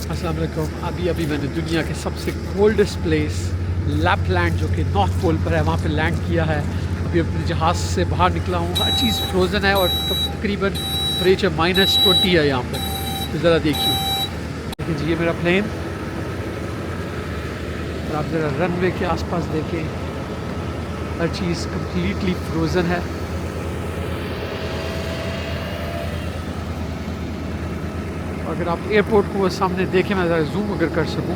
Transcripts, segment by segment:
अस्सलाम वालेकुम। अभी अभी मैंने दुनिया के सबसे कोल्डेस्ट प्लेस लैपलैंड जो कि नॉर्थ पोल पर है वहाँ पे लैंड किया है। अभी अपने जहाज़ से बाहर निकला हूँ, हर चीज़ फ्रोज़न है और तकरीबन टेम्परेचर -20 है यहाँ पर। तो ज़रा देखिए, देखिए जी ये मेरा प्लेन, और आप ज़रा रनवे के आसपास देखें, हर चीज़ कम्प्लीटली फ्रोज़न है। अगर आप एयरपोर्ट को सामने देखें, मैं ज़रा जूम अगर कर सकूं,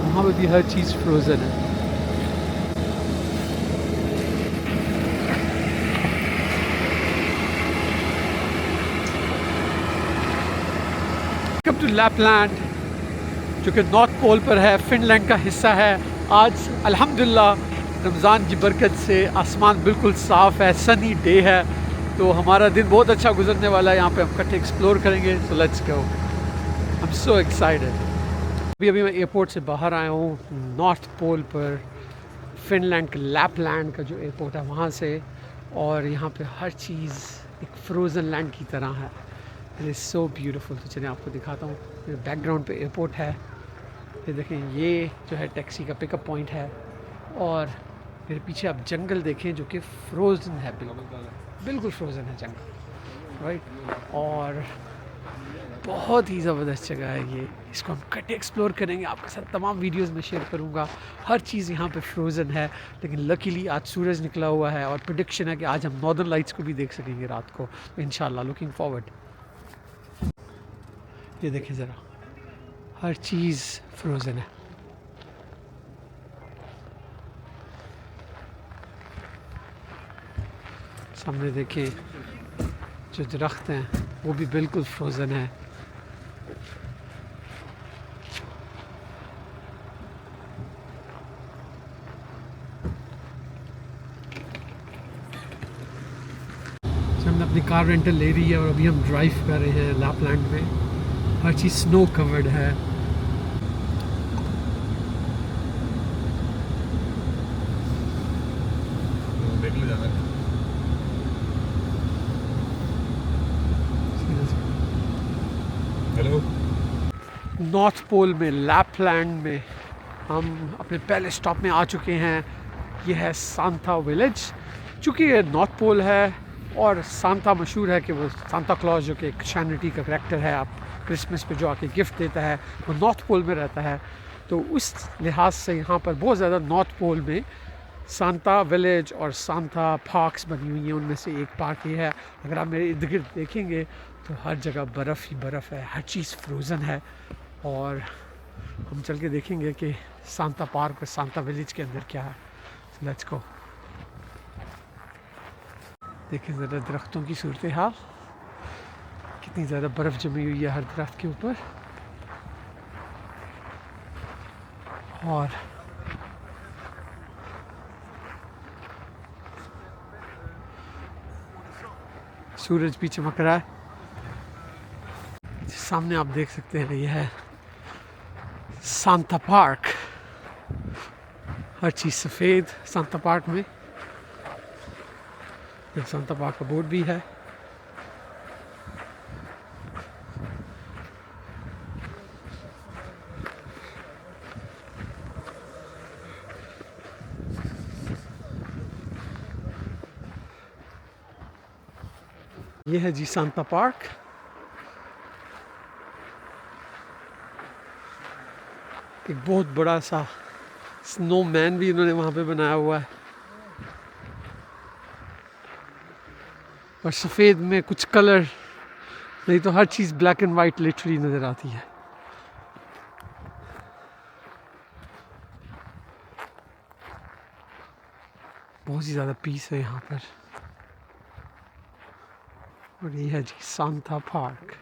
वहाँ पर भी हर चीज़ फ्रोज़न है। वेलकम टू लैपलैंड जो कि नॉर्थ पोल पर है, फिनलैंड का हिस्सा है। आज अल्हम्दुलिल्लाह रमज़ान की बरकत से आसमान बिल्कुल साफ़ है, सनी डे है, तो हमारा दिन बहुत अच्छा गुजरने वाला है। यहाँ पे हम इकट्ठे एक्सप्लोर करेंगे, so let's go. I am so excited. अभी अभी मैं एयरपोर्ट से बाहर आया हूँ नॉर्थ पोल पर, फिनलैंड का लैपलैंड का जो एयरपोर्ट है वहाँ से, और यहाँ पे हर चीज़ एक फ्रोज़न लैंड की तरह है। It is so beautiful. तो चलिए आपको दिखाता हूँ। मेरे बैकग्राउंड पे एयरपोर्ट है, ये देखें, ये जो है टैक्सी का पिकअप पॉइंट है, और मेरे पीछे आप जंगल देखें जो कि फ्रोज़न है, बिल्कुल बिल्कुल फ्रोज़न है जंगल, राइट। और बहुत ही ज़बरदस्त जगह है ये, इसको हम इकट्ठे एक्सप्लोर करेंगे, आपके साथ तमाम वीडियोस में शेयर करूँगा। हर चीज़ यहाँ पे फ्रोज़न है, लेकिन लकीली आज सूरज निकला हुआ है और प्रेडिक्शन है कि आज हम नॉर्दर्न लाइट्स को भी देख सकेंगे रात को, इंशाल्लाह। Looking forward. ये देखें ज़रा, हर चीज़ फ्रोज़न है। सामने देखें जो दरख्त हैं वो भी बिल्कुल फ्रोज़न है। हमने अपनी कार रेंटल ले रही है और अभी हम ड्राइव कर रहे हैं लैपलैंड में। हर चीज़ स्नो कवर्ड है। हेलो। नॉर्थ पोल में लैपलैंड में हम अपने पहले स्टॉप में आ चुके हैं। ये है सांता विलेज। चूँकि ये नॉर्थ पोल है और सांता मशहूर है कि वो सांता क्लॉज जो कि एक क्रिश्चियनिटी का करैक्टर है, आप क्रिसमस पे जो आके गिफ्ट देता है वो नॉर्थ पोल में रहता है। तो उस लिहाज से यहाँ पर बहुत ज़्यादा नॉर्थ पोल में सांता विलेज और सांता पार्क्स बनी हुई हैं। उनमें से एक पार्क ये है। अगर आप मेरे इर्द गिर्द देखेंगे तो हर जगह बर्फ़ ही बर्फ़ है, हर चीज़ फ्रोज़न है। और हम चल के देखेंगे कि सांता पार्क और सांता विलेज के अंदर क्या है। Let's go. देखें ज़रा दरख्तों की सूरत हाल, कितनी ज़्यादा बर्फ़ जमी हुई है हर दरख्त के ऊपर। और सूरज भी चमक रहा है। सामने आप देख सकते हैं ये है सांता पार्क। हर चीज़ सफ़ेद सांता पार्क में। एक सांता पार्क का बोर्ड भी है। ये है जी सांता पार्क। एक बहुत बड़ा सा स्नोमैन भी इन्होंने वहाँ पे बनाया हुआ है, और सफ़ेद में कुछ कलर, नहीं तो हर चीज़ ब्लैक एंड वाइट लिटरली नज़र आती है। बहुत ही ज़्यादा पीस है यहाँ पर। और ये है जी सांता पार्क।